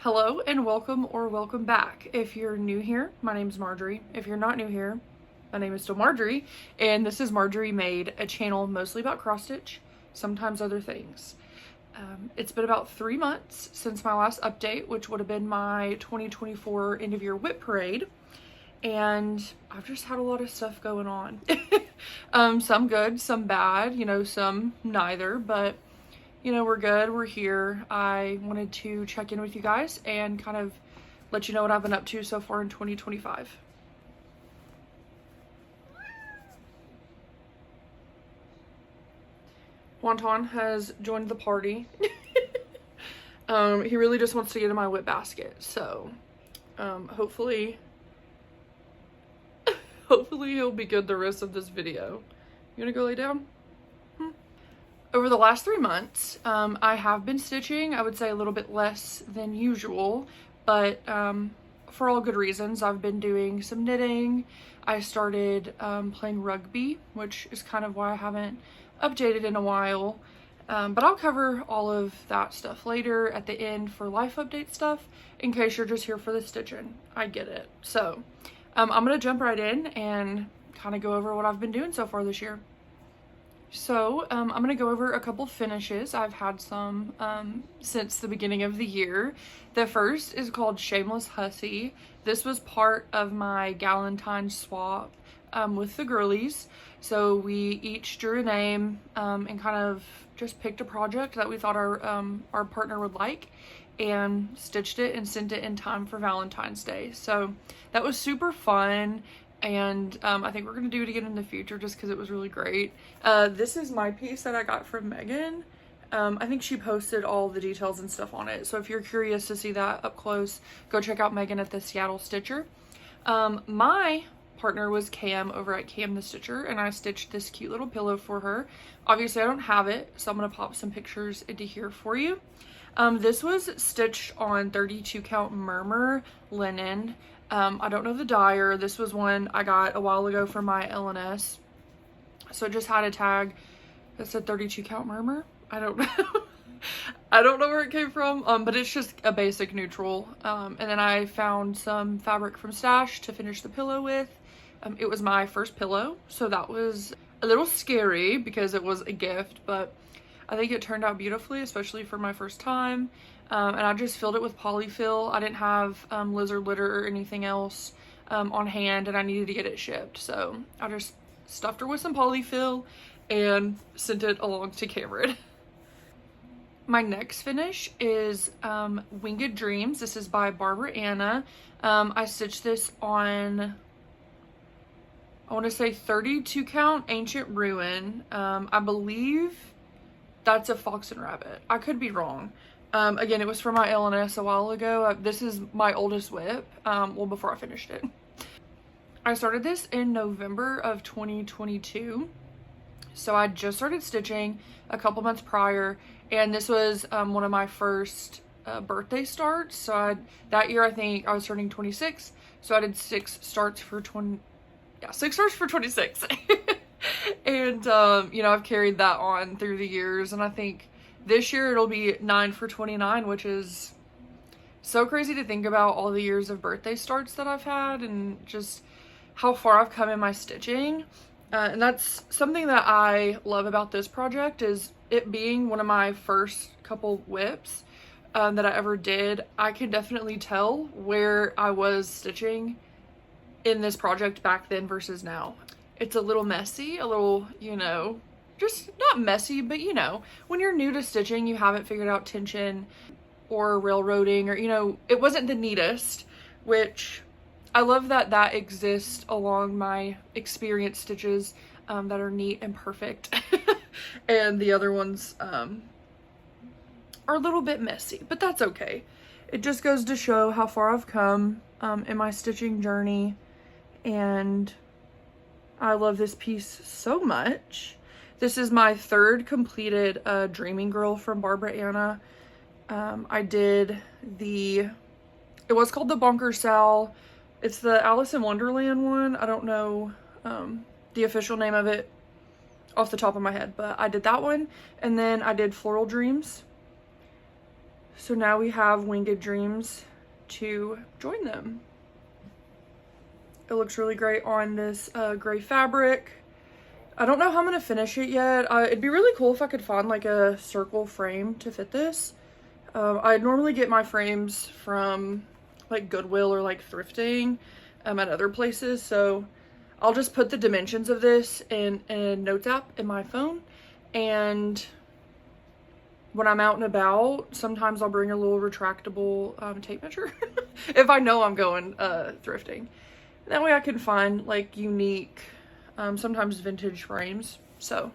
Hello and welcome or welcome back. If you're new here, my name's Marjorie. If you're not new here, my name is still Marjorie, and this is Marjorie Made, a channel mostly about cross stitch, sometimes other things. It's been about 3 months since my last update, which would have been my 2024 end of year whip parade, and I've just had a lot of stuff going on. Some good, some bad, some neither, but we're good, we're here. I wanted to check in with you guys and kind of let you know what I've been up to so far in 2025. Wonton has joined the party. He really just wants to get in my whip basket, so hopefully he'll be good the rest of this video. You gonna go lay down? Over the last 3 months, I have been stitching, I would say a little bit less than usual, but for all good reasons. I've been doing some knitting. I started playing rugby, which is kind of why I haven't updated in a while, but I'll cover all of that stuff later at the end for life update stuff, in case you're just here for the stitching. I get it. So I'm gonna jump right in and kind of go over what I've been doing so far this year. So I'm going to go over a couple finishes. I've had some since the beginning of the year. The first is called Shameless Hussy. This was part of my Galentine's swap with the girlies. So we each drew a name and kind of just picked a project that we thought our partner would like, and stitched it and sent it in time for Valentine's Day. So that was super fun. And I think we're going to do it again in the future just because it was really great. This is my piece that I got from Megan. I think she posted all the details and stuff on it. So if you're curious to see that up close, go check out Megan at the Seattle Stitcher. My partner was Cam over at Cam the Stitcher, and I stitched this cute little pillow for her. Obviously I don't have it, so I'm going to pop some pictures into here for you. This was stitched on 32 count Murmur linen. I don't know the dyer. This was one I got a while ago for my LNS. So it just had a tag that said 32 count Murmur. I don't know. I don't know where it came from, but it's just a basic neutral. And then I found some fabric from Stash to finish the pillow with. It was my first pillow, so that was a little scary because it was a gift, but I think it turned out beautifully, especially for my first time. And I just filled it with polyfill. I didn't have lizard litter or anything else on hand, and I needed to get it shipped. So I just stuffed her with some polyfill and sent it along to Cameron. My next finish is Winged Dreams. This is by Barbara Anna. I stitched this on, I want to say 32 count Ancient Ruin. I believe that's a fox and rabbit. I could be wrong. Again, it was for my LNS a while ago. This is my oldest whip, well, before I finished it. I started this in November of 2022. So I just started stitching a couple months prior, and this was one of my first birthday starts. So that year, I think I was turning 26. So I did 6 starts for 6 starts for 26. And, I've carried that on through the years, and I think this year it'll be 9 for 29, which is so crazy to think about, all the years of birthday starts that I've had and just how far I've come in my stitching. And that's something that I love about this project, is it being one of my first couple whips that I ever did. I can definitely tell where I was stitching in this project back then versus now. It's a little messy, a little, just not messy, but when you're new to stitching, you haven't figured out tension or railroading, or it wasn't the neatest, which I love that exists along my experience stitches that are neat and perfect. And the other ones are a little bit messy, but that's okay. It just goes to show how far I've come in my stitching journey, and I love this piece so much. This is my third completed Dreaming Girl from Barbara Anna. I did it was called the Bonker Sal. It's the Alice in Wonderland one. I don't know the official name of it off the top of my head, but I did that one. And then I did Floral Dreams. So now we have Winged Dreams to join them. It looks really great on this gray fabric. I don't know how I'm gonna finish it yet. It'd be really cool if I could find like a circle frame to fit this. I normally get my frames from like Goodwill or like thrifting at other places, so I'll just put the dimensions of this in a notes app in my phone, and when I'm out and about, sometimes I'll bring a little retractable tape measure if I know I'm going thrifting. That way I can find like unique, sometimes vintage frames. So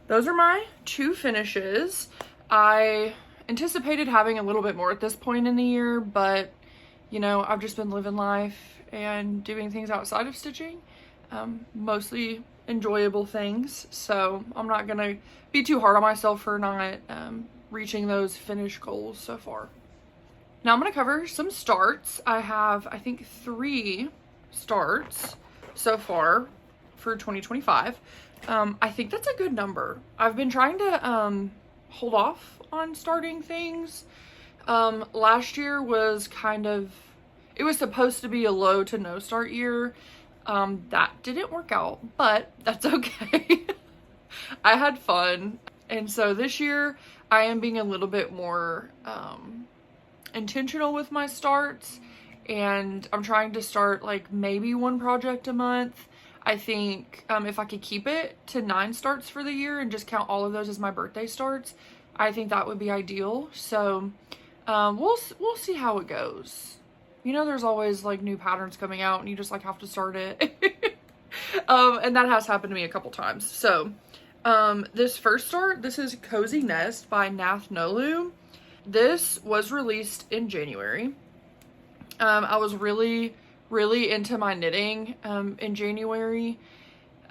those are my 2 finishes. I anticipated having a little bit more at this point in the year, but you know, I've just been living life and doing things outside of stitching, mostly enjoyable things. So I'm not gonna be too hard on myself for not reaching those finish goals so far. Now I'm gonna cover some starts. I have, I think, 3 starts so far for 2025. I think that's a good number. I've been trying to hold off on starting things. Last year was kind of, it was supposed to be a low to no start year. That didn't work out, but that's okay. I had fun. And so this year I am being a little bit more intentional with my starts, and I'm trying to start like maybe 1 project a month. I think if I could keep it to 9 starts for the year and just count all of those as my birthday starts, I think that would be ideal. So we'll see how it goes. You know, there's always like new patterns coming out and you just like have to start it. And that has happened to me a couple times. So this first start, this is Cozy Nest by Nath Nolu. This was released in January. I was really into my knitting in January.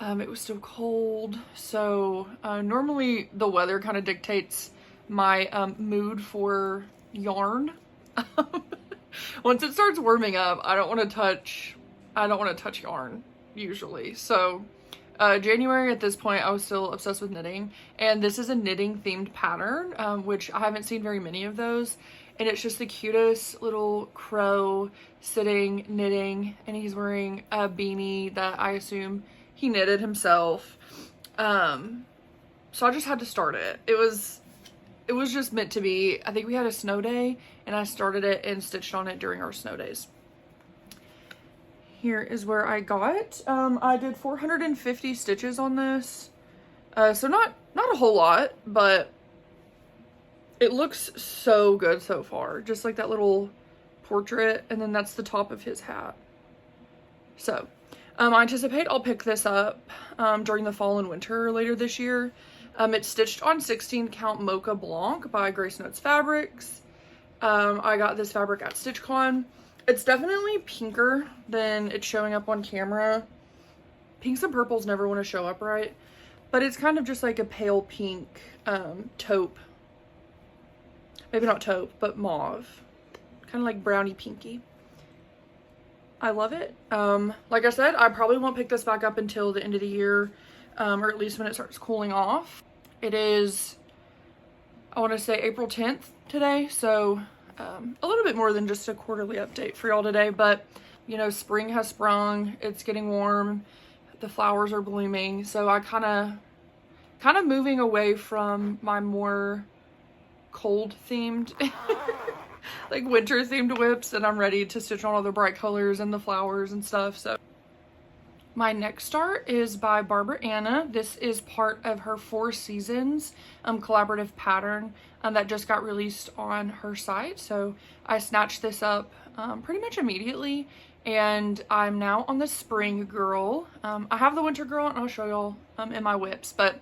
It was still cold, so normally the weather kind of dictates my mood for yarn. Once it starts warming up, I don't want to touch yarn usually. So January at this point, I was still obsessed with knitting, and this is a knitting themed pattern, which I haven't seen very many of those. And it's just the cutest little crow sitting knitting, and he's wearing a beanie that I assume he knitted himself. So I just had to start it. It was just meant to be. I think we had a snow day and I started it and stitched on it during our snow days. Here is where I got. I did 450 stitches on this. So not a whole lot, but it looks so good so far. Just like that little portrait, and then that's the top of his hat. So I anticipate I'll pick this up during the fall and winter later this year. It's stitched on 16 count Mocha Blanc by Grace Notes Fabrics. I got this fabric at StitchCon. It's definitely pinker than it's showing up on camera. Pinks and purples never want to show up right, but it's kind of just like a pale pink taupe. Maybe not taupe, but mauve. Kind of like brownie pinky. I love it. Like I said, I probably won't pick this back up until the end of the year, or at least when it starts cooling off. It is, I want to say April 10th today, so a little bit more than just a quarterly update for y'all today, but you know, spring has sprung, it's getting warm, the flowers are blooming, so I kind of moving away from my more cold themed like winter themed whips, and I'm ready to stitch on all the bright colors and the flowers and stuff. So my next start is by Barbara Anna. This is part of her 4 Seasons collaborative pattern that just got released on her site. So I snatched this up pretty much immediately, and I'm now on the spring girl. I have the winter girl and I'll show y'all in my whips, but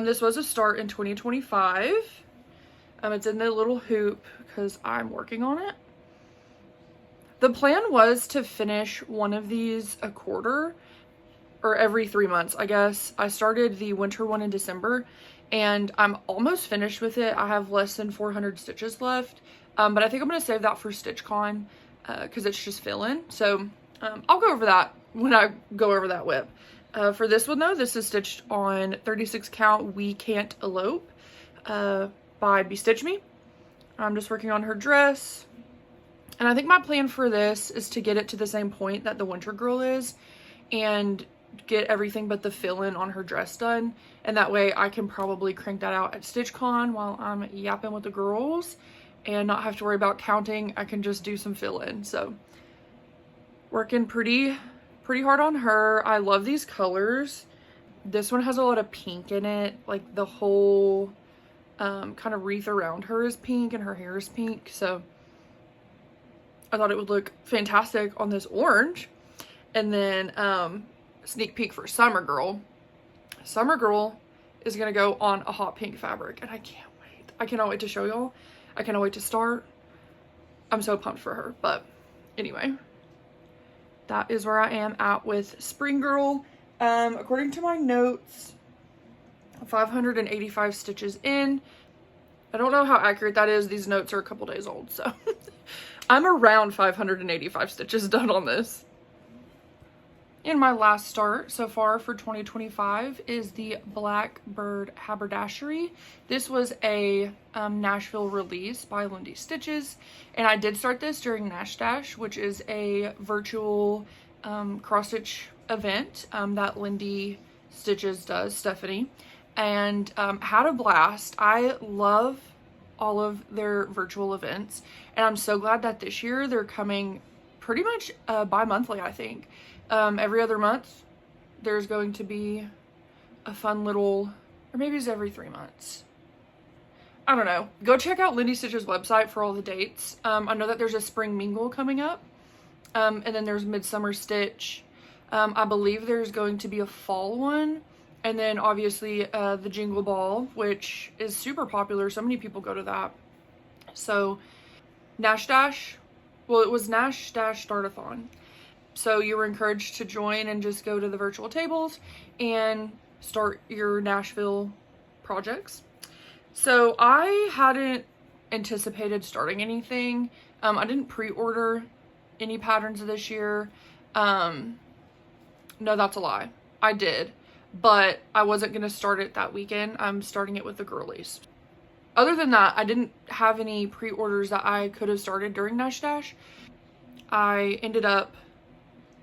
this was a start in 2025. It's in the little hoop because I'm working on it. The plan was to finish one of these a quarter, or every 3 months, I guess. I started the winter one in December and I'm almost finished with it. I have less than 400 stitches left, but I think I'm going to save that for StitchCon because it's just fill-in. So I'll go over that when I go over that whip. For this one though, this is stitched on 36 count We Can't Elope by Bestitch Me. I'm just working on her dress. And I think my plan for this is to get it to the same point that the Winter Girl is and get everything but the fill-in on her dress done. And that way I can probably crank that out at StitchCon while I'm yapping with the girls and not have to worry about counting. I can just do some fill-in. So working pretty hard on her. I love these colors. This one has a lot of pink in it. Like the whole kind of wreath around her is pink and her hair is pink. So I thought it would look fantastic on this orange. And then sneak peek for Summer Girl. Summer Girl is gonna go on a hot pink fabric and I can't wait. I cannot wait to show y'all. I cannot wait to start. I'm so pumped for her. But anyway, that is where I am at with Spring Girl. According to my notes, 585 stitches in. I don't know how accurate that is. These notes are a couple days old, so I'm around 585 stitches done on this. And my last start so far for 2025 is the Blackbird Haberdashery. This was a Nashville release by Lindy Stitches, and I did start this during Nash Dash, which is a virtual cross-stitch event that Lindy Stitches does, Stephanie, and had a blast. I love all of their virtual events, and I'm so glad that this year they're coming pretty much bi-monthly, I think. Every other month there's going to be a fun little, or maybe it's every 3 months. I don't know. Go check out Lindy Stitch's website for all the dates. I know that there's a spring mingle coming up. And then there's Midsummer Stitch. I believe there's going to be a fall one. And then obviously the Jingle Ball, which is super popular. So many people go to that. So Nash Dash, well, it was Nash Dash Startathon. So you were encouraged to join and just go to the virtual tables and start your Nashville projects. So I hadn't anticipated starting anything. I didn't pre-order any patterns this year. No, that's a lie. I did, but I wasn't going to start it that weekend. I'm starting it with the girlies. Other than that, I didn't have any pre-orders that I could have started during Nash Dash. I ended up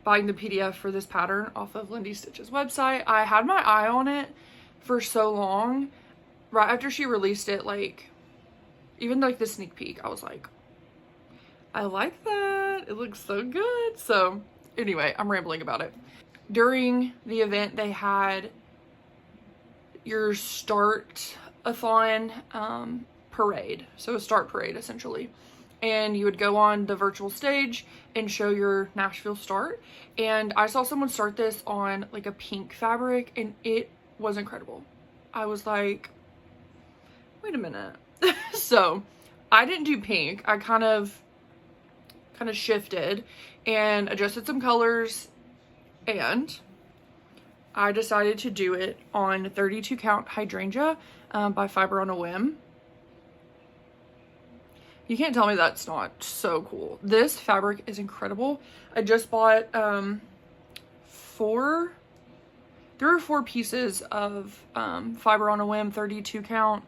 buying the PDF for this pattern off of Lindy Stitch's website. I had my eye on it for so long. Right after she released it, like, even like the sneak peek, I was like, I like that. It looks so good. So anyway, I'm rambling about it. During the event, they had your start-a-thon parade. So a start parade, essentially. And you would go on the virtual stage and show your Nashville start. And I saw someone start this on like a pink fabric and it was incredible. I was like, wait a minute. So I didn't do pink. I kind of shifted and adjusted some colors, and I decided to do it on 32 count hydrangea by Fiber on a Whim. You can't tell me that's not so cool. This fabric is incredible. I just bought 3 or 4 pieces of Fiber on a Whim 32 count,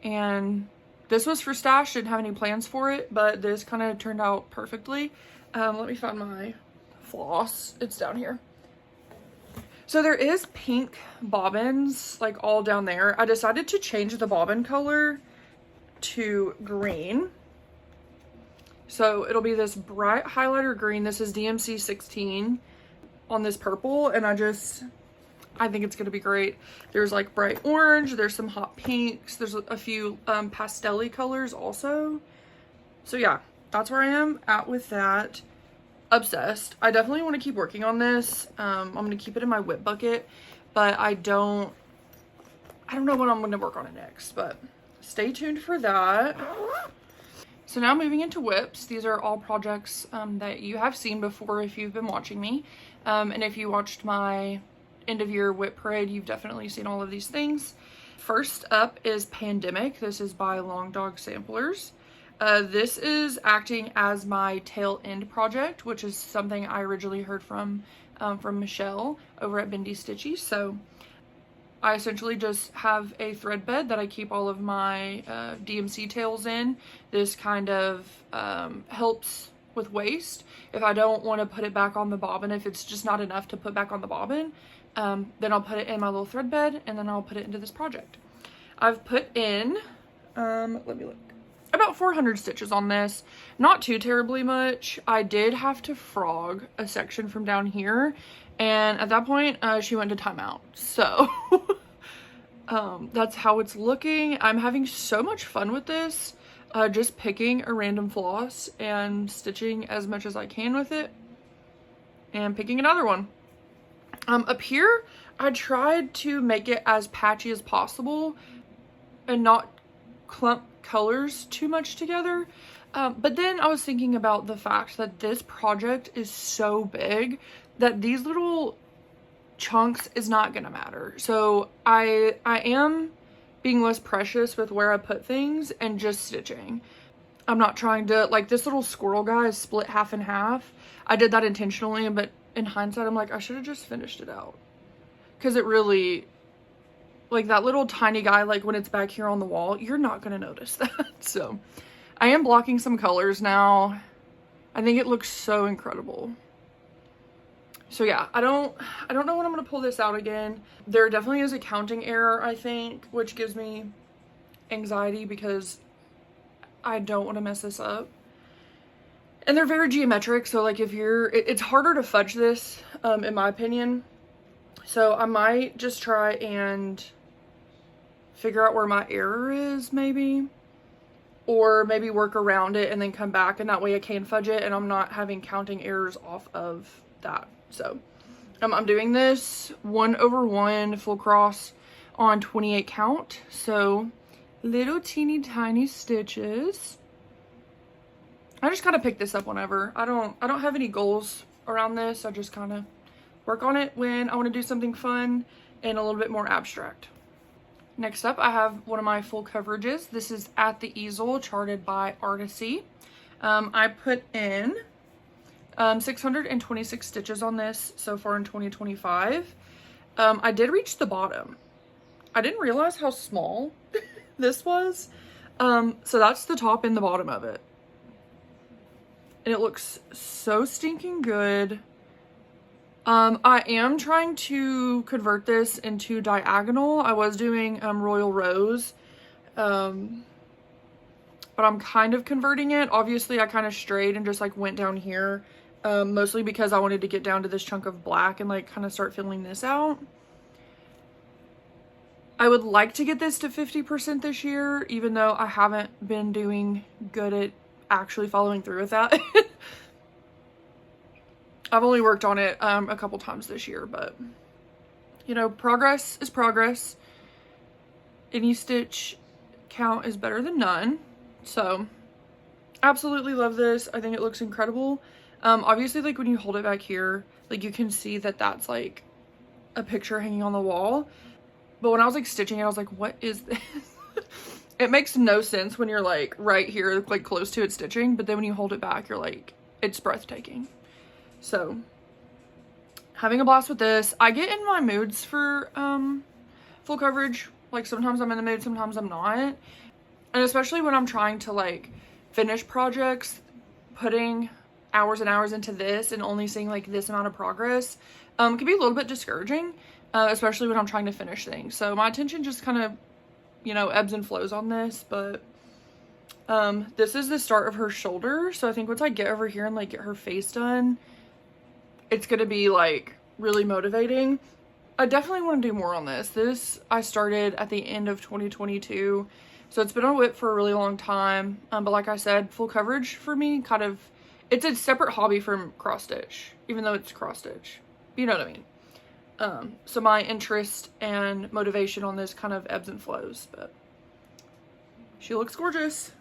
and this was for stash. Didn't have any plans for it, but this kind of turned out perfectly. Let me find my floss. It's down here. So there is pink bobbins like all down there. I decided to change the bobbin color to green. So it'll be this bright highlighter green. This is DMC 16 on this purple, and I think it's gonna be great. There's like bright orange, there's some hot pinks, there's a few pastel-y colors also. So yeah, that's where I am at with that. Obsessed. I definitely want to keep working on this. I'm gonna keep it in my whip bucket, but I don't know when I'm gonna work on it next, but stay tuned for that. So now moving into whips. These are all projects that you have seen before if you've been watching me. And if you watched my end of year whip parade, you've definitely seen all of these things. First up is Pandemic. This is by Long Dog Samplers. This is acting as my tail end project, which is something I originally heard from Michelle over at Bendy Stitchy. So I essentially just have a thread bed that I keep all of my DMC tails in. This kind of helps with waste. If I don't want to put it back on the bobbin, if it's just not enough to put back on the bobbin, then I'll put it in my little thread bed, and then I'll put it into this project. I've put in, let me look, about 400 stitches on this. Not too terribly much. I did have to frog a section from down here, and at that point she went to timeout. So that's how it's looking. I'm having so much fun with this, just picking a random floss and stitching as much as I can with it and picking another one. Up here I tried to make it as patchy as possible and not clump colors too much together, but then I was thinking about the fact that this project is so big that these little chunks is not gonna matter. So I am being less precious with where I put things and just stitching. I'm not trying to, like, this little squirrel guy is split half and half. I did that intentionally, but in hindsight I'm like, I should have just finished it out, because it really, like, that little tiny guy, like when it's back here on the wall, you're not gonna notice that. So I am blocking some colors now. I think it looks so incredible. So yeah, I don't know when I'm gonna pull this out again. There definitely is a counting error, I think, which gives me anxiety because I don't want to mess this up. And they're very geometric, so like if you're, it's harder to fudge this, in my opinion. So I might just try and figure out where my error is, maybe, or maybe work around it and then come back, and that way I can fudge it and I'm not having counting errors off of that. So I'm doing this 1/1 full cross on 28 count, so little teeny tiny stitches. I just kind of pick this up whenever. I don't have any goals around this. I just kind of work on it when I want to do something fun and a little bit more abstract. Next up, I have one of my full coverages. This is At the Easel, charted by Artisy. I put in 626 stitches on this so far in 2025. I did reach the bottom. I didn't realize how small this was. So that's the top and the bottom of it. And it looks so stinking good. I am trying to convert this into diagonal. I was doing Royal Rose, but I'm kind of converting it. Obviously I kind of strayed and just like went down here, mostly because I wanted to get down to this chunk of black and like kind of start filling this out. I would like to get this to 50% this year, even though I haven't been doing good at actually following through with that. I've only worked on it a couple times this year, but you know, progress is progress. Any stitch count is better than none. So absolutely love this. I think it looks incredible. Obviously, like when you hold it back here, like you can see that that's like a picture hanging on the wall. But when I was like stitching it, I was like, what is this? It makes no sense when you're like right here, like close to it stitching, but then when you hold it back, you're like, it's breathtaking. So having a blast with this. I get in my moods for full coverage. Like sometimes I'm in the mood, sometimes I'm not. And especially when I'm trying to like finish projects, putting hours and hours into this and only seeing like this amount of progress can be a little bit discouraging, especially when I'm trying to finish things. So my attention just kind of, you know, ebbs and flows on this. But this is the start of her shoulder, so I think once I get over here and like get her face done, it's gonna be like really motivating. I definitely want to do more on this. This I started at the end of 2022, so it's been on WIP for a really long time. But like I said, full coverage for me kind of, it's a separate hobby from cross stitch, even though it's cross stitch. You know what I mean? So my interest and motivation on this kind of ebbs and flows, but she looks gorgeous.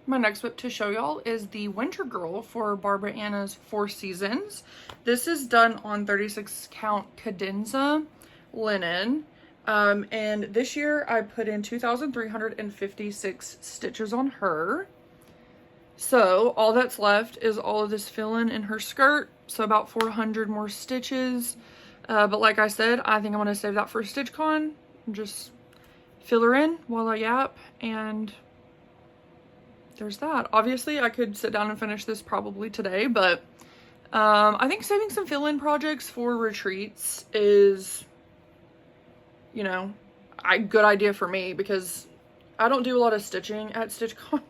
My next WIP to show y'all is the Winter Girl for Barbara Anna's Four Seasons. This is done on 36 count cadenza linen. And this year I put in 2,356 stitches on her. So all that's left is all of this fill-in her skirt. So about 400 more stitches. But like I said, I think I'm going to save that for StitchCon. Just fill her in while I yap, and there's that. Obviously, I could sit down and finish this probably today, but I think saving some fill-in projects for retreats is, you know, a good idea for me because I don't do a lot of stitching at StitchCon.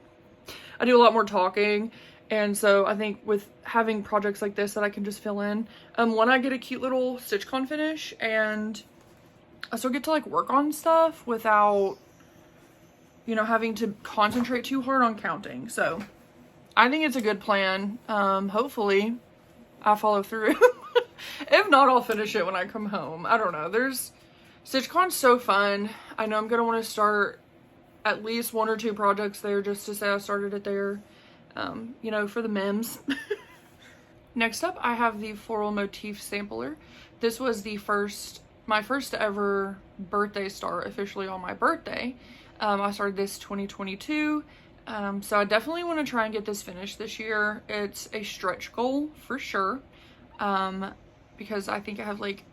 I do a lot more talking, and so I think with having projects like this that I can just fill in, when I get a cute little StitchCon finish and I still get to like work on stuff without, you know, having to concentrate too hard on counting. So I think it's a good plan. Hopefully I follow through. If not, I'll finish it when I come home. I don't know. StitchCon's so fun. I know I'm going to want to start at least 1 or 2 projects there just to say I started it there, you know, for the memes. Next up, I have the floral motif sampler. This was my first ever birthday start officially on my birthday. I started this 2022. So I definitely want to try and get this finished this year. It's a stretch goal for sure. Because I think I have like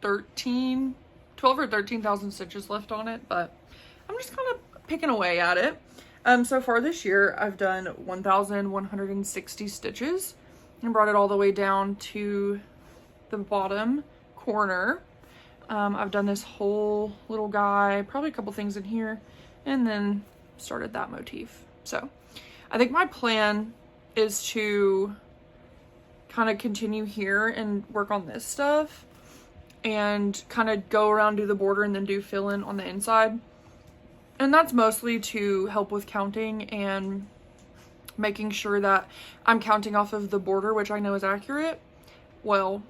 12 or 13,000 stitches left on it, but I'm just kind of picking away at it. So far this year, I've done 1,160 stitches and brought it all the way down to the bottom corner. I've done this whole little guy, probably a couple things in here, and then started that motif. So I think my plan is to kind of continue here and work on this stuff and kind of go around, do the border, and then do fill in on the inside. And that's mostly to help with counting and making sure that I'm counting off of the border, which I know is accurate. Well,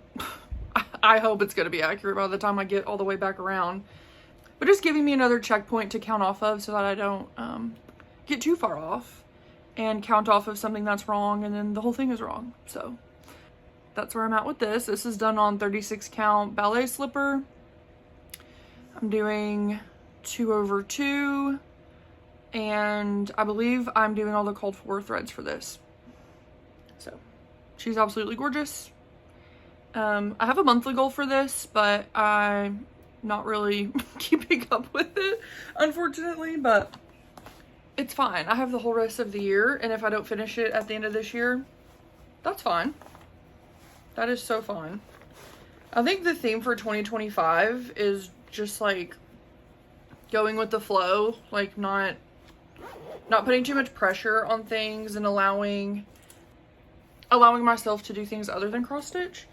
I hope it's going to be accurate by the time I get all the way back around. But just giving me another checkpoint to count off of so that I don't get too far off and count off of something that's wrong and then the whole thing is wrong. So that's where I'm at with this. This is done on 36 count ballet slipper. I'm doing 2/2, and I believe I'm doing all the called for threads for this. So she's absolutely gorgeous. I have a monthly goal for this, but I'm not really keeping up with it, unfortunately, but it's fine. I have the whole rest of the year, and if I don't finish it at the end of this year, that's fine. That is so fine. I think the theme for 2025 is just like going with the flow, like not putting too much pressure on things and allowing myself to do things other than cross stitch,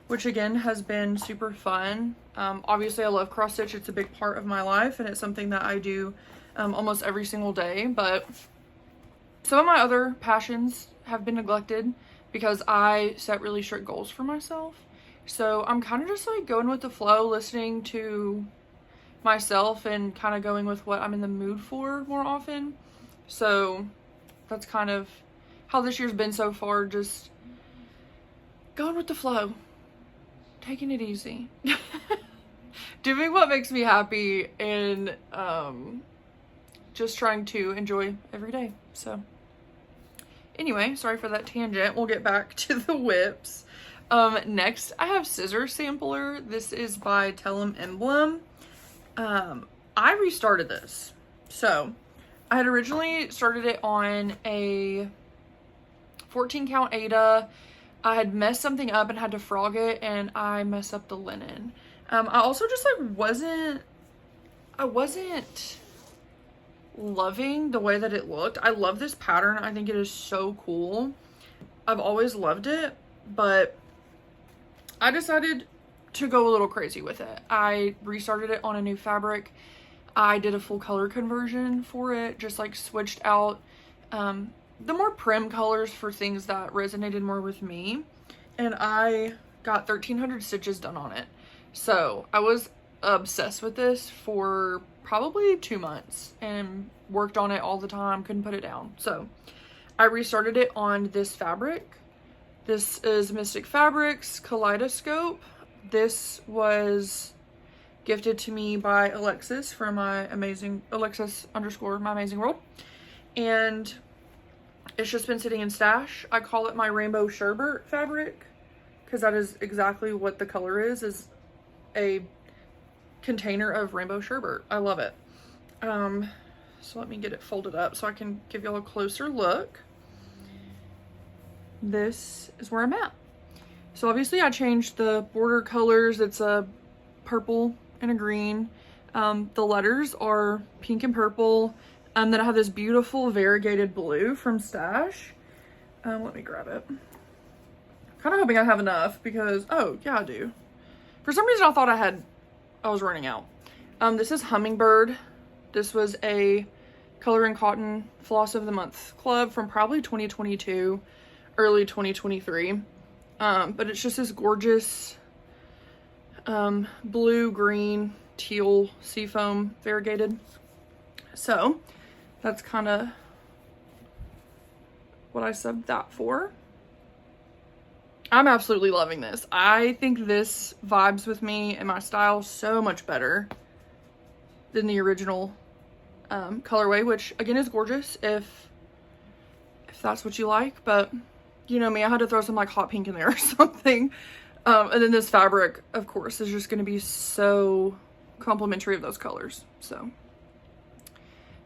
which again has been super fun. Obviously I love cross stitch. It's a big part of my life and it's something that I do almost every single day, but some of my other passions have been neglected because I set really strict goals for myself. So I'm kind of just like going with the flow, listening to myself and kind of going with what I'm in the mood for more often. So that's kind of how this year's been so far, just going with the flow, taking it easy, doing what makes me happy, and just trying to enjoy every day. So anyway, sorry for that tangent. We'll get back to the whips. Next I have scissor sampler. This is by Tellem Emblem. I restarted this. So I had originally started it on a 14 count Ada. I had messed something up and had to frog it, and I messed up the linen. I also just like wasn't loving the way that it looked. I love this pattern. I think it is so cool. I've always loved it, but I decided to go a little crazy with it. I restarted it on a new fabric. I did a full color conversion for it, just like switched out the more prim colors for things that resonated more with me, and I got 1,300 stitches done on it. So I was obsessed with this for probably 2 months and worked on it all the time, couldn't put it down. So I restarted it on this fabric. This is Mystic Fabrics Kaleidoscope. This was gifted to me by Alexis from my amazing, Alexis_my amazing world. And it's just been sitting in stash. I call it my rainbow sherbet fabric because that is exactly what the color is a container of rainbow sherbet. I love it. So let me get it folded up so I can give y'all a closer look. This is where I'm at. So obviously I changed the border colors. It's a purple and a green. The letters are pink and purple. Then I have this beautiful variegated blue from Stash. Let me grab it. Kind of hoping I have enough because, oh yeah, I do. For some reason I thought I was running out. This is Hummingbird. This was a Color and Cotton Floss of the Month Club from probably 2022, early 2023. But it's just this gorgeous blue, green, teal seafoam variegated. So that's kind of what I subbed that for. I'm absolutely loving this. I think this vibes with me and my style so much better than the original colorway, which again is gorgeous if that's what you like, but you know me, I had to throw some like hot pink in there or something. And then this fabric, of course, is just going to be so complimentary of those colors. So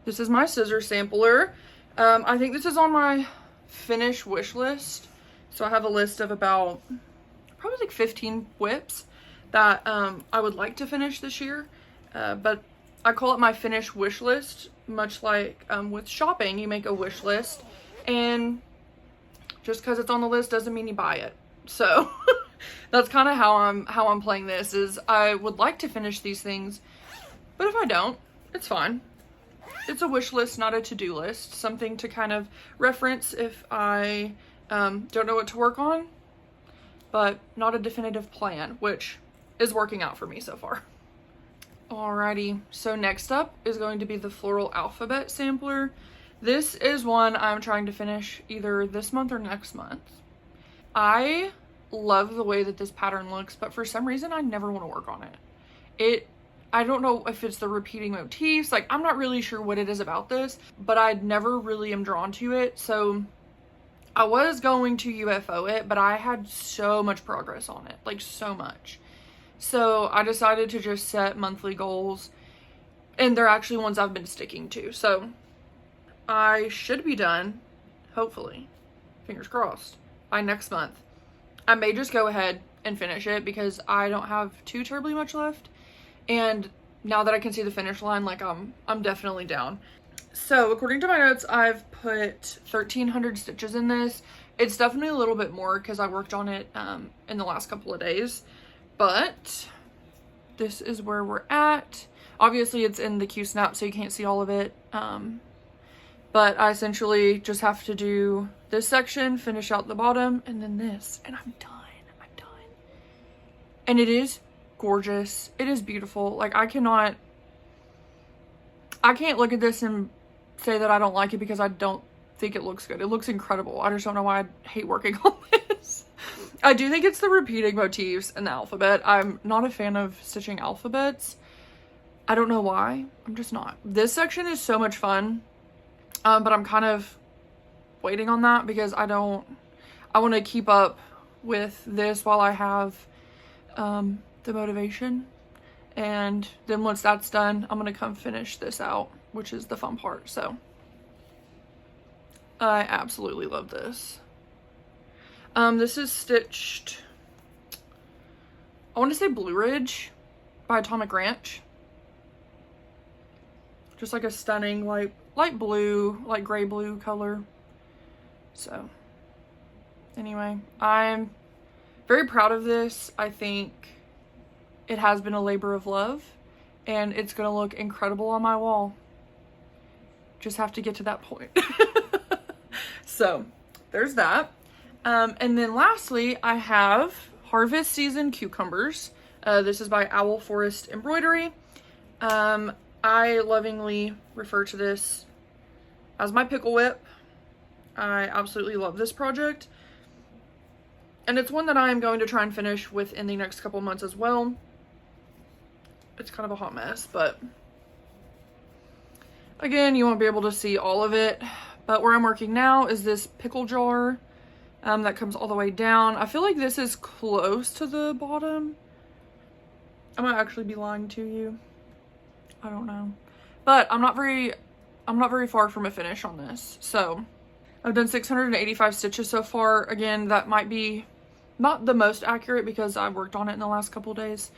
this is my scissor sampler. I think this is on my finish wish list. So I have a list of about probably like 15 whips that I would like to finish this year. But I call it my finish wish list, much like with shopping, you make a wish list, and just because it's on the list doesn't mean you buy it. So that's kind of how I'm playing this. Is I would like to finish these things, but if I don't, it's fine. It's a wish list, not a to-do list. Something to kind of reference if I don't know what to work on, but not a definitive plan, which is working out for me so far. Alrighty, so next up is going to be the Floral Alphabet sampler. This is one I'm trying to finish either this month or next month. I love the way that this pattern looks, but for some reason I never want to work on it. I don't know if it's the repeating motifs, like I'm not really sure what it is about this, but I never really am drawn to it. So I was going to UFO it, but I had so much progress on it, like so much. So I decided to just set monthly goals, and they're actually ones I've been sticking to. So I should be done, hopefully, fingers crossed, by next month. I may just go ahead and finish it because I don't have too terribly much left. And now that I can see the finish line, like I'm definitely down. So according to my notes, I've put 1,300 stitches in this. It's definitely a little bit more because I worked on it in the last couple of days. But this is where we're at. Obviously it's in the Q-snap, so you can't see all of it. But I essentially just have to do this section, finish out the bottom, and then this, and I'm done. And it is gorgeous. It is beautiful. Like I can't look at this and say that I don't like it because I don't think it looks good. It looks incredible. I just don't know why I hate working on this. I do think it's the repeating motifs and the alphabet. I'm not a fan of stitching alphabets. I don't know why. I'm just not. This section is so much fun. But I'm kind of waiting on that because I want to keep up with this while I have the motivation. And then once that's done, I'm going to come finish this out, which is the fun part. So I absolutely love this. This is stitched, I want to say Blue Ridge by Atomic Ranch. Just like a stunning light blue, like gray blue color. So anyway, I'm very proud of this. I think it has been a labor of love and it's gonna look incredible on my wall. Just have to get to that point. So there's that. And then lastly, I have Harvest Season Cucumbers. This is by Owl Forest Embroidery. I lovingly refer to this as my pickle whip. I absolutely love this project. And it's one that I am going to try and finish within the next couple months as well. It's kind of a hot mess, but again, you won't be able to see all of it. But where I'm working now is this pickle jar that comes all the way down. I feel like this is close to the bottom. I might actually be lying to you. I don't know. But I'm not very far from a finish on this. So I've done 685 stitches so far. Again, that might be not the most accurate because I've worked on it in the last couple days.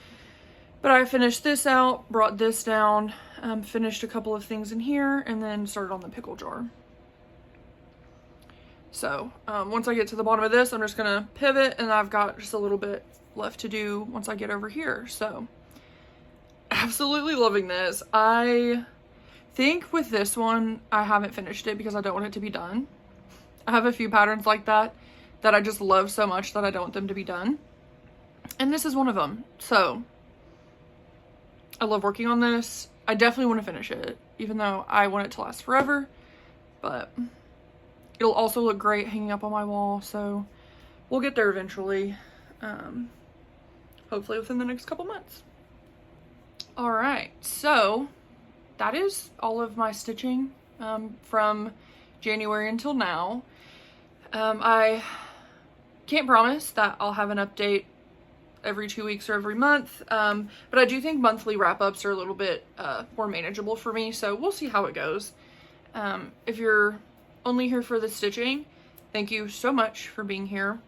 But I finished this out, brought this down, finished a couple of things in here, and then started on the pickle jar. So once I get to the bottom of this, I'm just gonna pivot, and I've got just a little bit left to do once I get over here. So absolutely loving this. I think with this one, I haven't finished it because I don't want it to be done. I have a few patterns like that I just love so much that I don't want them to be done. And this is one of them. So I love working on this. I definitely want to finish it, even though I want it to last forever. But it'll also look great hanging up on my wall. So we'll get there eventually. Hopefully within the next couple months. All right, so that is all of my stitching from January until now. I can't promise that I'll have an update every 2 weeks or every month, but I do think monthly wrap-ups are a little bit more manageable for me, so we'll see how it goes. If you're only here for the stitching, thank you so much for being here.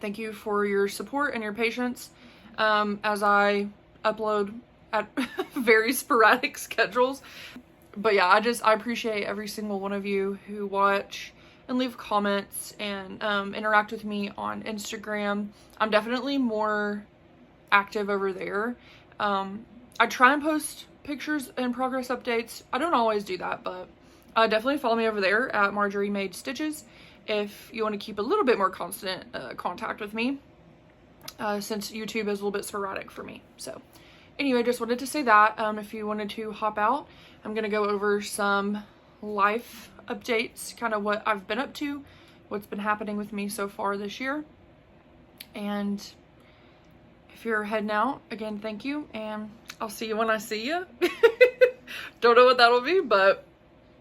Thank you for your support and your patience as I upload at very sporadic schedules. But yeah, I appreciate every single one of you who watch and leave comments and interact with me on Instagram. I'm definitely more active over there. I try and post pictures and progress updates. I don't always do that, but definitely follow me over there at Marjorie Made Stitches if you want to keep a little bit more constant contact with me, since YouTube is a little bit sporadic for me. So anyway, just wanted to say that. If you wanted to hop out, I'm going to go over some life updates, kind of what I've been up to, what's been happening with me so far this year. And if you're heading out, again, thank you, and I'll see you when I see you. Don't know what that'll be, but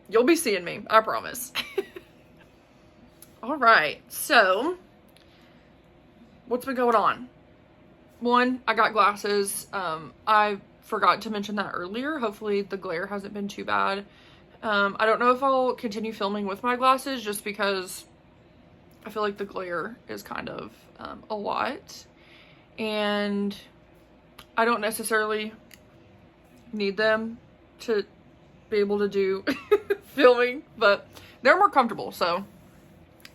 you'll be seeing me, I promise. All right, so what's been going on? One, I got glasses. I forgot to mention that earlier. Hopefully the glare hasn't been too bad. I don't know if I'll continue filming with my glasses just because I feel like the glare is kind of a lot. And I don't necessarily need them to be able to do filming, but they're more comfortable. So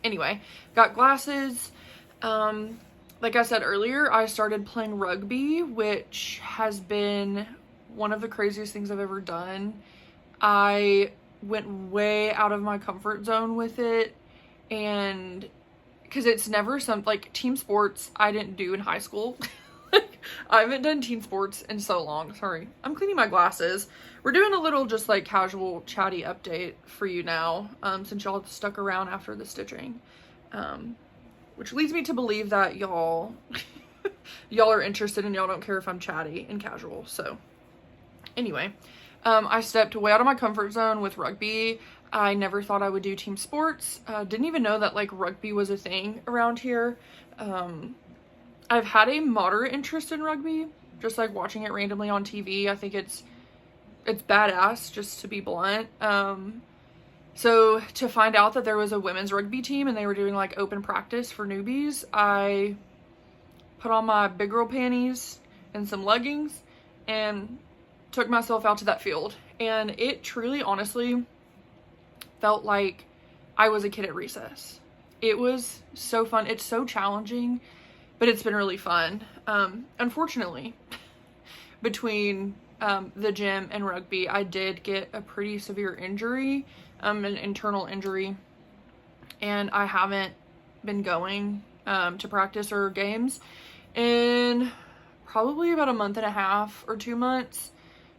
anyway, got glasses. Like I said earlier, I started playing rugby, which has been one of the craziest things I've ever done. I went way out of my comfort zone with it, and because it's never like team sports I didn't do in high school. Like, I haven't done team sports in so long. Sorry, I'm cleaning my glasses. We're doing a little just like casual chatty update for you now, since y'all stuck around after the stitching. Which leads me to believe that y'all are interested and y'all don't care if I'm chatty and casual. So anyway, I stepped way out of my comfort zone with rugby. I never thought I would do team sports. Didn't even know that like rugby was a thing around here. I've had a moderate interest in rugby, just like watching it randomly on TV. I think it's badass, just to be blunt. So to find out that there was a women's rugby team and they were doing like open practice for newbies, I put on my big girl panties and some leggings and took myself out to that field. And it truly, honestly, felt like I was a kid at recess. It was so fun. It's so challenging, but it's been really fun. Unfortunately, between the gym and rugby, I did get a pretty severe injury. An internal injury, and I haven't been going to practice or games in probably about a month and a half or 2 months,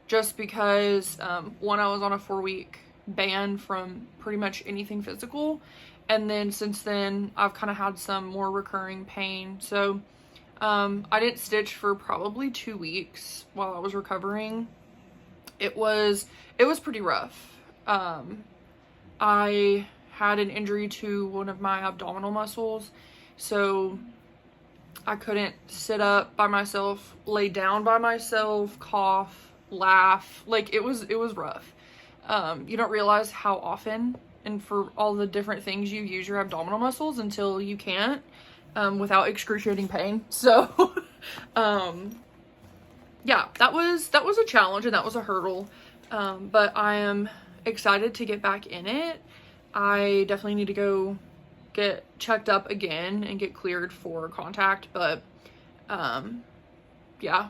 just because one, I was on a 4-week ban from pretty much anything physical, and then since then I've kind of had some more recurring pain. So I didn't stitch for probably 2 weeks while I was recovering. It was pretty rough. I had an injury to one of my abdominal muscles, so I couldn't sit up by myself, lay down by myself, cough, laugh. Like it was rough. You don't realize how often and for all the different things you use your abdominal muscles until you can't, without excruciating pain. So, yeah, that was a challenge and that was a hurdle. But I am excited to get back in it. I definitely need to go get checked up again and get cleared for contact, but yeah,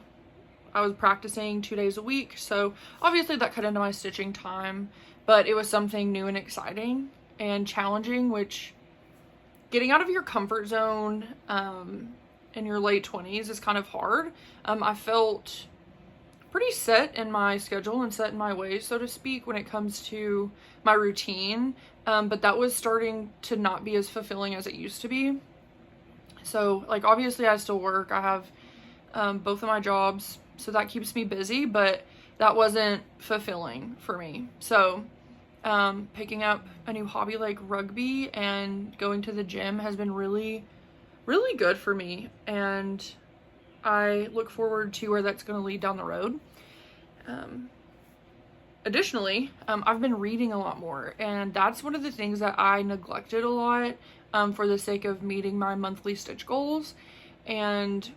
I was practicing 2 days a week, so obviously that cut into my stitching time, but it was something new and exciting and challenging, which getting out of your comfort zone in your late 20s is kind of hard. I felt pretty set in my schedule and set in my ways, so to speak, when it comes to my routine. But that was starting to not be as fulfilling as it used to be. So, like, obviously I still work. I have both of my jobs, so that keeps me busy, but that wasn't fulfilling for me. So, picking up a new hobby like rugby and going to the gym has been really, really good for me. And I look forward to where that's going to lead down the road. Additionally, I've been reading a lot more, and that's one of the things that I neglected a lot for the sake of meeting my monthly stitch goals. And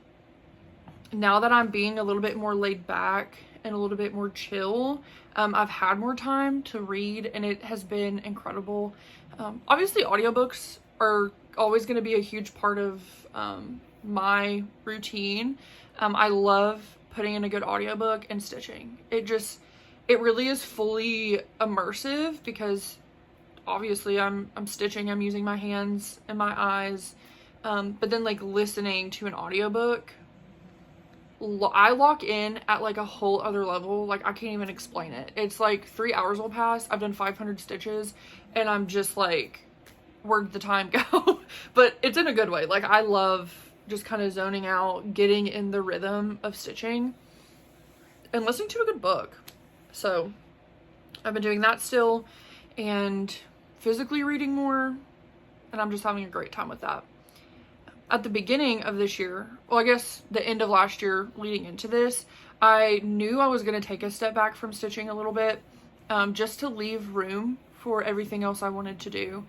now that I'm being a little bit more laid back and a little bit more chill, I've had more time to read, and it has been incredible. Obviously, audiobooks are always going to be a huge part of my routine. I love putting in a good audiobook and stitching. It really is fully immersive because obviously I'm stitching, I'm using my hands and my eyes. But then like listening to an audiobook, I lock in at like a whole other level. Like I can't even explain it. It's like 3 hours will pass. I've done 500 stitches and I'm just like, where'd the time go? But it's in a good way. Like I love just kind of zoning out, getting in the rhythm of stitching and listening to a good book. So I've been doing that still and physically reading more, and I'm just having a great time with that. At the beginning of this year, well, I guess the end of last year leading into this, I knew I was going to take a step back from stitching a little bit, just to leave room for everything else I wanted to do.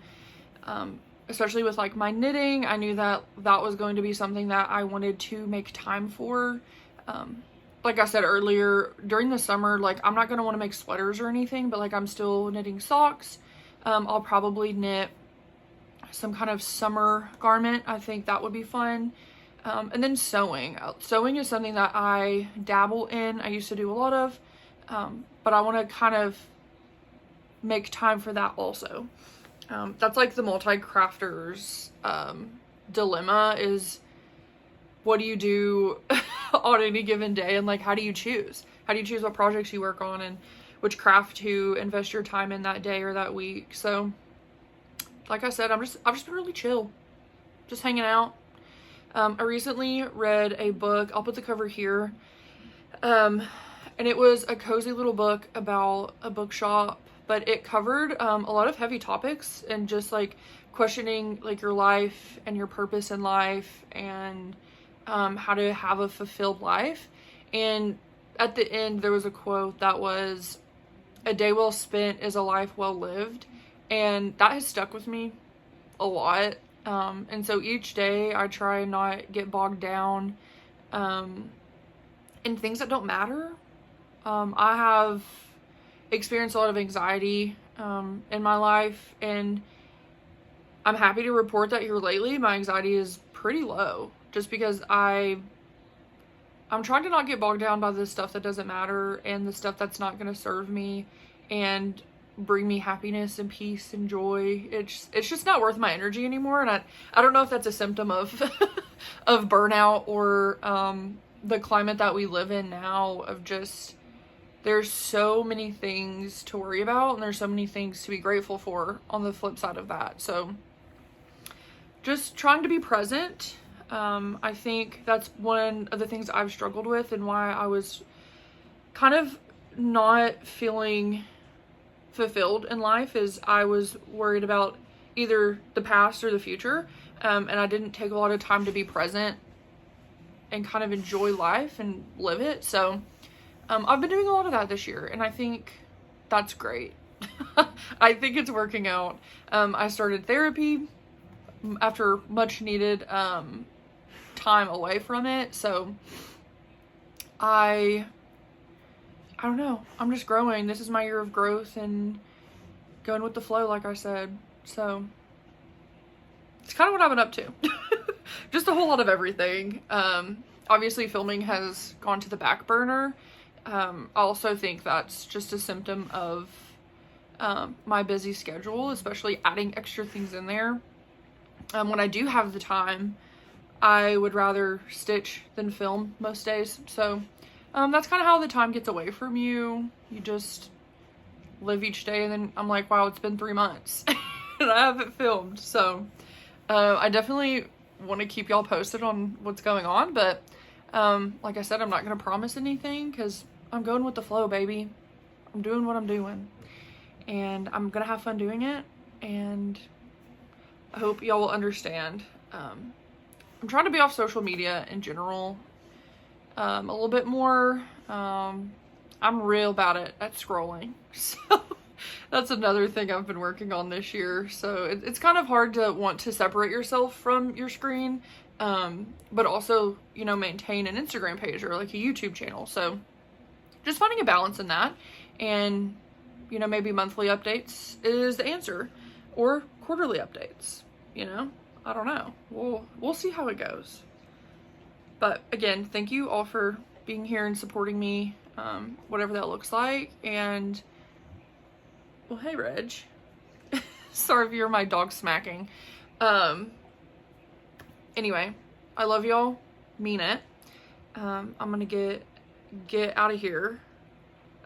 Especially with like my knitting, I knew that that was going to be something that I wanted to make time for. Like I said earlier, during the summer, like I'm not going to want to make sweaters or anything, but like I'm still knitting socks. I'll probably knit some kind of summer garment. I think that would be fun. And then sewing. Sewing is something that I dabble in. I used to do a lot of, but I want to kind of make time for that also. That's like the multi-crafters dilemma is, what do you do on any given day, and like how do you choose what projects you work on and which craft to invest your time in that day or that week. So like I said, I've just been really chill, just hanging out. I recently read a book, I'll put the cover here, and it was a cozy little book about a bookshop, but it covered a lot of heavy topics and just like questioning like your life and your purpose in life and how to have a fulfilled life. And at the end there was a quote that was, "A day well spent is a life well lived," and that has stuck with me a lot. And so each day I try and not get bogged down in things that don't matter. I have experienced a lot of anxiety in my life, and I'm happy to report that here lately my anxiety is pretty low, just because I'm trying to not get bogged down by the stuff that doesn't matter and the stuff that's not going to serve me and bring me happiness and peace and joy. It's just not worth my energy anymore. And I don't know if that's a symptom of of burnout or the climate that we live in now, of just there's so many things to worry about and there's so many things to be grateful for on the flip side of that. So just trying to be present. I think that's one of the things I've struggled with and why I was kind of not feeling fulfilled in life, is I was worried about either the past or the future, and I didn't take a lot of time to be present and kind of enjoy life and live it. So I've been doing a lot of that this year, and I think that's great. I think it's working out. I started therapy after much needed time away from it. So I don't know. I'm just growing. This is my year of growth and going with the flow, like I said. So it's kind of what I've been up to. Just a whole lot of everything. Obviously filming has gone to the back burner. I also think that's just a symptom of my busy schedule, especially adding extra things in there. When I do have the time, I would rather stitch than film most days. So that's kind of how the time gets away from you. You just live each day, and then I'm like, wow, it's been 3 months and I haven't filmed. So I definitely want to keep y'all posted on what's going on, but like I said, I'm not going to promise anything because I'm going with the flow, baby. I'm doing what I'm doing, and I'm going to have fun doing it, and I hope y'all will understand. I'm trying to be off social media in general a little bit more. I'm real bad at scrolling, so that's another thing I've been working on this year. So it's kind of hard to want to separate yourself from your screen, but also, you know, maintain an Instagram page or like a YouTube channel. So just finding a balance in that, and, you know, maybe monthly updates is the answer, or quarterly updates, you know, I don't know. We'll see how it goes. But again, thank you all for being here and supporting me, whatever that looks like. And well, hey, Reg. Sorry if you're my dog smacking. Anyway, I love y'all. Mean it. I'm gonna get out of here.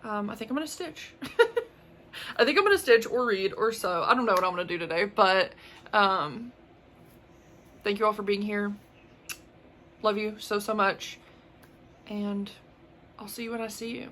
I think I'm gonna stitch. I think I'm gonna stitch or read or sew. I don't know what I'm gonna do today, but thank you all for being here. Love you so much, and I'll see you when I see you.